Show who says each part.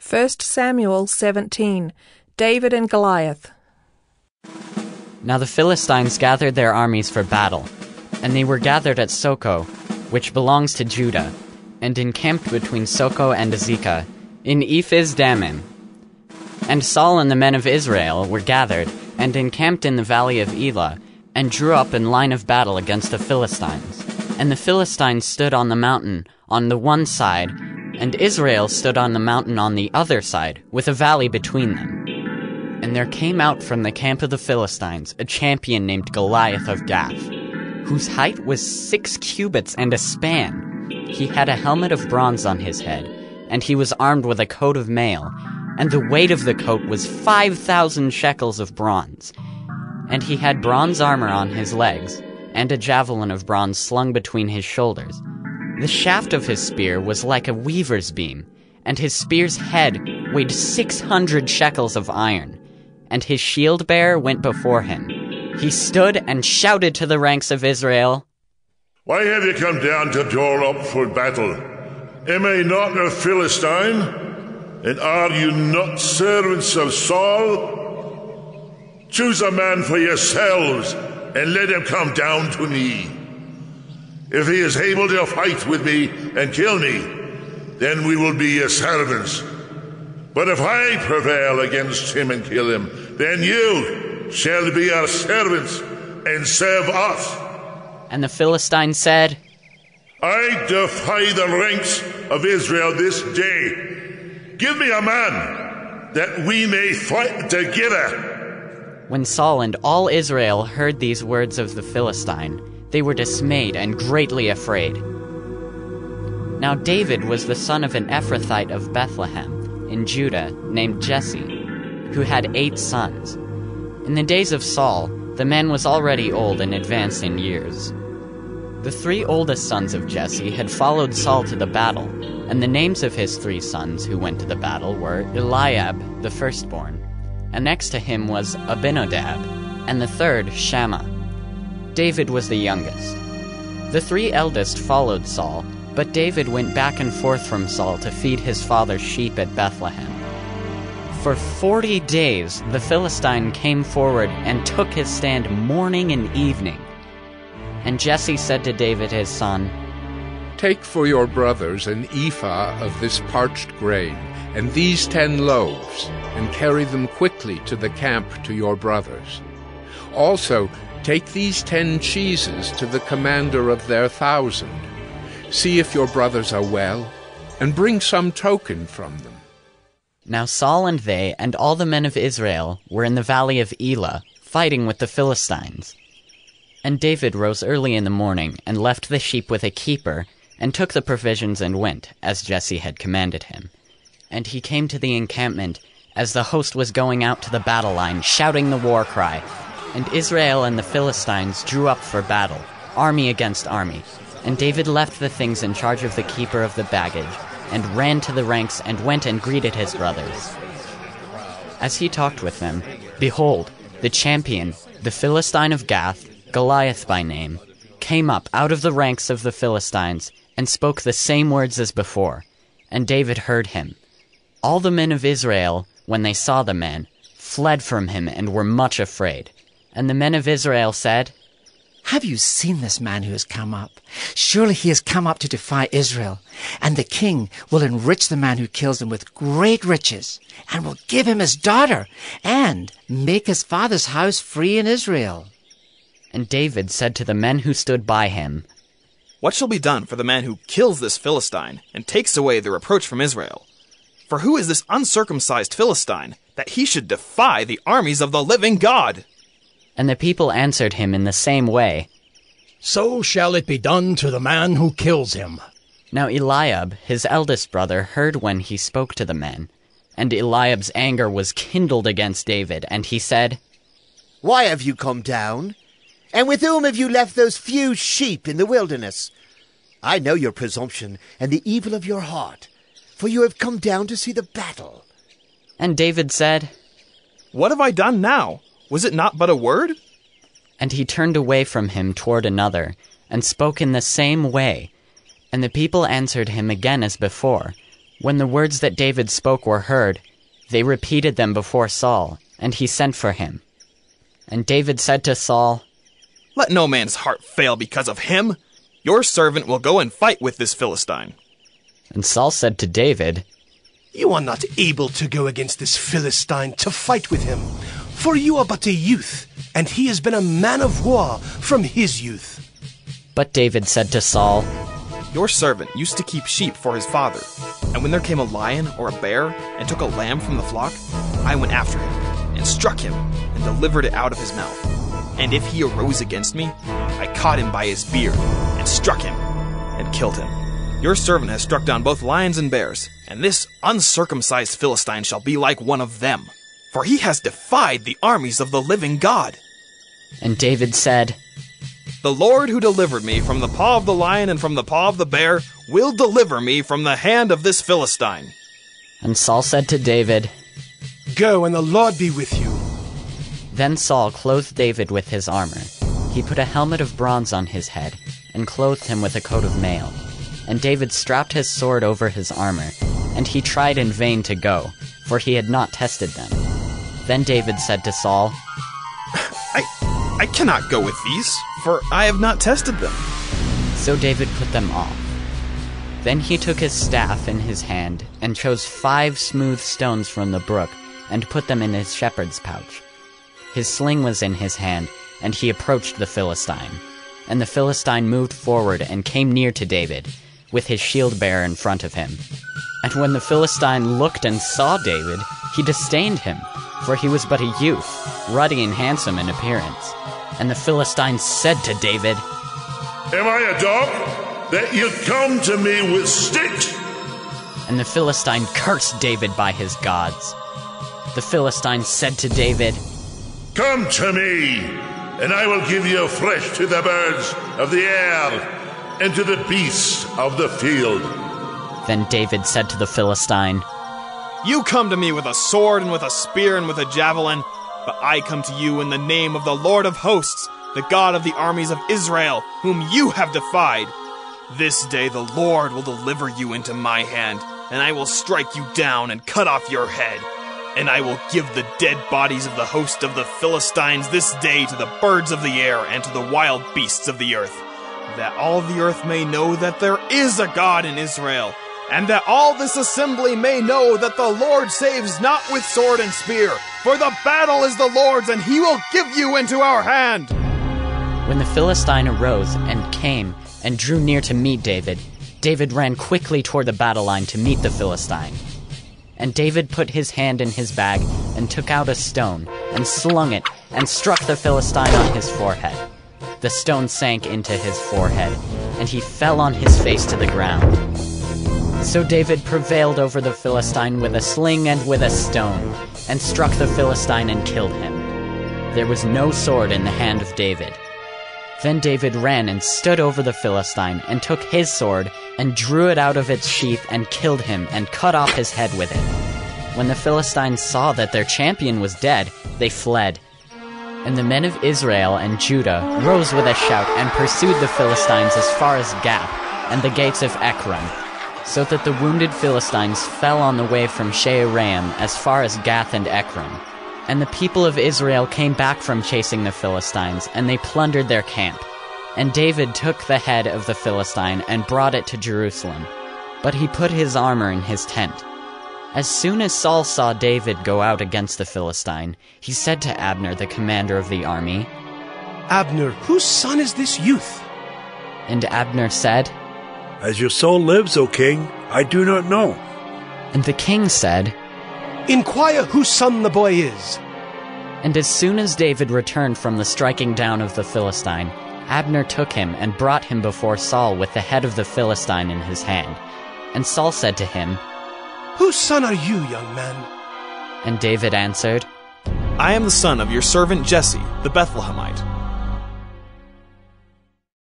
Speaker 1: 1 Samuel 17. David and Goliath.
Speaker 2: Now the Philistines gathered their armies for battle, and they were gathered at Soko, which belongs to Judah, and encamped between Soko and Azekah, in Ephes-dammim. And Saul and the men of Israel were gathered, and encamped in the valley of Elah, and drew up in line of battle against the Philistines. And the Philistines stood on the mountain on the one side, and Israel stood on the mountain on the other side, with a valley between them. And there came out from the camp of the Philistines a champion named Goliath of Gath, whose height was 6 cubits and a span. He had a helmet of bronze on his head, and he was armed with a coat of mail, and the weight of the coat was 5,000 shekels of bronze. And he had bronze armor on his legs, and a javelin of bronze slung between his shoulders. The shaft of his spear was like a weaver's beam, and his spear's head weighed 600 shekels of iron. And his shield-bearer went before him. He stood and shouted to the ranks of Israel,
Speaker 3: "Why have you come down to draw up for battle? Am I not a Philistine? And are you not servants of Saul? Choose a man for yourselves, and let him come down to me. If he is able to fight with me and kill me, then we will be your servants. But if I prevail against him and kill him, then you shall be our servants and serve us."
Speaker 2: And the Philistine said,
Speaker 3: "I defy the ranks of Israel this day. Give me a man, that we may fight together."
Speaker 2: When Saul and all Israel heard these words of the Philistine, they were dismayed and greatly afraid. Now David was the son of an Ephrathite of Bethlehem, in Judah, named Jesse, who had 8 sons. In the days of Saul, the man was already old and advanced in years. The 3 oldest sons of Jesse had followed Saul to the battle, and the names of his 3 sons who went to the battle were Eliab, the firstborn, and next to him was Abinadab, and the third Shammah. David was the youngest. The 3 eldest followed Saul, but David went back and forth from Saul to feed his father's sheep at Bethlehem. For 40 days the Philistine came forward and took his stand morning and evening. And Jesse said to David his son,
Speaker 4: "Take for your brothers an ephah of this parched grain, and these 10 loaves, and carry them quickly to the camp to your brothers. Also, take these 10 cheeses to the commander of their 1,000. See if your brothers are well, and bring some token from them."
Speaker 2: Now Saul and they and all the men of Israel were in the valley of Elah, fighting with the Philistines. And David rose early in the morning, and left the sheep with a keeper, and took the provisions and went, as Jesse had commanded him. And he came to the encampment, as the host was going out to the battle line, shouting the war cry. And Israel and the Philistines drew up for battle, army against army. And David left the things in charge of the keeper of the baggage, and ran to the ranks and went and greeted his brothers. As he talked with them, behold, the champion, the Philistine of Gath, Goliath by name, came up out of the ranks of the Philistines, and spoke the same words as before. And David heard him. All the men of Israel, when they saw the man, fled from him and were much afraid. And the men of Israel said,
Speaker 5: "Have you seen this man who has come up? Surely he has come up to defy Israel. And the king will enrich the man who kills him with great riches, and will give him his daughter, and make his father's house free in Israel."
Speaker 2: And David said to the men who stood by him,
Speaker 6: "What shall be done for the man who kills this Philistine, and takes away the reproach from Israel? For who is this uncircumcised Philistine, that he should defy the armies of the living God?"
Speaker 2: And the people answered him in the same way,
Speaker 7: "So shall it be done to the man who kills him."
Speaker 2: Now Eliab, his eldest brother, heard when he spoke to the men. And Eliab's anger was kindled against David, and he said,
Speaker 8: "Why have you come down? And with whom have you left those few sheep in the wilderness? I know your presumption and the evil of your heart, for you have come down to see the battle."
Speaker 2: And David said,
Speaker 6: "What have I done now? Was it not but a word?"
Speaker 2: And he turned away from him toward another, and spoke in the same way. And the people answered him again as before, When the words that David spoke were heard, they repeated them before Saul, and he sent for him. And David said to Saul,
Speaker 6: "Let no man's heart fail because of him. Your servant will go and fight with this Philistine."
Speaker 2: And Saul said to David,
Speaker 9: "You are not able to go against this Philistine to fight with him, for you are but a youth, and he has been a man of war from his youth."
Speaker 2: But David said to Saul,
Speaker 6: "Your servant used to keep sheep for his father, and when there came a lion or a bear and took a lamb from the flock, I went after him and struck him and delivered it out of his mouth. And if he arose against me, I caught him by his beard and struck him and killed him. Your servant has struck down both lions and bears, and this uncircumcised Philistine shall be like one of them, for he has defied the armies of the living God."
Speaker 2: And David said,
Speaker 6: "The Lord who delivered me from the paw of the lion and from the paw of the bear will deliver me from the hand of this Philistine."
Speaker 2: And Saul said to David,
Speaker 9: "Go, and the Lord be with you."
Speaker 2: Then Saul clothed David with his armor. He put a helmet of bronze on his head, and clothed him with a coat of mail. And David strapped his sword over his armor, and he tried in vain to go, for he had not tested them. Then David said to Saul,
Speaker 6: I cannot go with these, for I have not tested them."
Speaker 2: So David put them off. Then he took his staff in his hand, and chose 5 smooth stones from the brook, and put them in his shepherd's pouch. His sling was in his hand, and he approached the Philistine. And the Philistine moved forward and came near to David, with his shield-bearer in front of him. And when the Philistine looked and saw David, he disdained him, for he was but a youth, ruddy and handsome in appearance. And the Philistine said to David,
Speaker 3: "Am I a dog, that you come to me with sticks?"
Speaker 2: And the Philistine cursed David by his gods. The Philistine said to David,
Speaker 3: "Come to me, and I will give you flesh to the birds of the air, and to the beasts of the field."
Speaker 2: Then David said to the Philistine,
Speaker 6: "You come to me with a sword and with a spear and with a javelin, but I come to you in the name of the Lord of hosts, the God of the armies of Israel, whom you have defied. This day the Lord will deliver you into my hand, and I will strike you down and cut off your head. And I will give the dead bodies of the host of the Philistines this day to the birds of the air and to the wild beasts of the earth, that all the earth may know that there is a God in Israel, and that all this assembly may know that the Lord saves not with sword and spear, for the battle is the Lord's, and he will give you into our hand."
Speaker 2: When the Philistine arose and came and drew near to meet David, David ran quickly toward the battle line to meet the Philistine. And David put his hand in his bag and took out a stone and slung it and struck the Philistine on his forehead. The stone sank into his forehead, and he fell on his face to the ground. So David prevailed over the Philistine with a sling and with a stone, and struck the Philistine and killed him. There was no sword in the hand of David. Then David ran and stood over the Philistine, and took his sword, and drew it out of its sheath, and killed him, and cut off his head with it. When the Philistines saw that their champion was dead, they fled. And the men of Israel and Judah rose with a shout, and pursued the Philistines as far as Gath, and the gates of Ekron, so that the wounded Philistines fell on the way from Shaaraim as far as Gath and Ekron. And the people of Israel came back from chasing the Philistines, and they plundered their camp. And David took the head of the Philistine and brought it to Jerusalem. But he put his armor in his tent. As soon as Saul saw David go out against the Philistine, he said to Abner, the commander of the army,
Speaker 9: "Abner, whose son is this youth?"
Speaker 2: And Abner said,
Speaker 10: "As your soul lives, O king, I do not know."
Speaker 2: And the king said,
Speaker 9: "Inquire whose son the boy is."
Speaker 2: And as soon as David returned from the striking down of the Philistine, Abner took him and brought him before Saul with the head of the Philistine in his hand. And Saul said to him,
Speaker 9: "Whose son are you, young man?"
Speaker 2: And David answered,
Speaker 6: "I am the son of your servant Jesse, the Bethlehemite."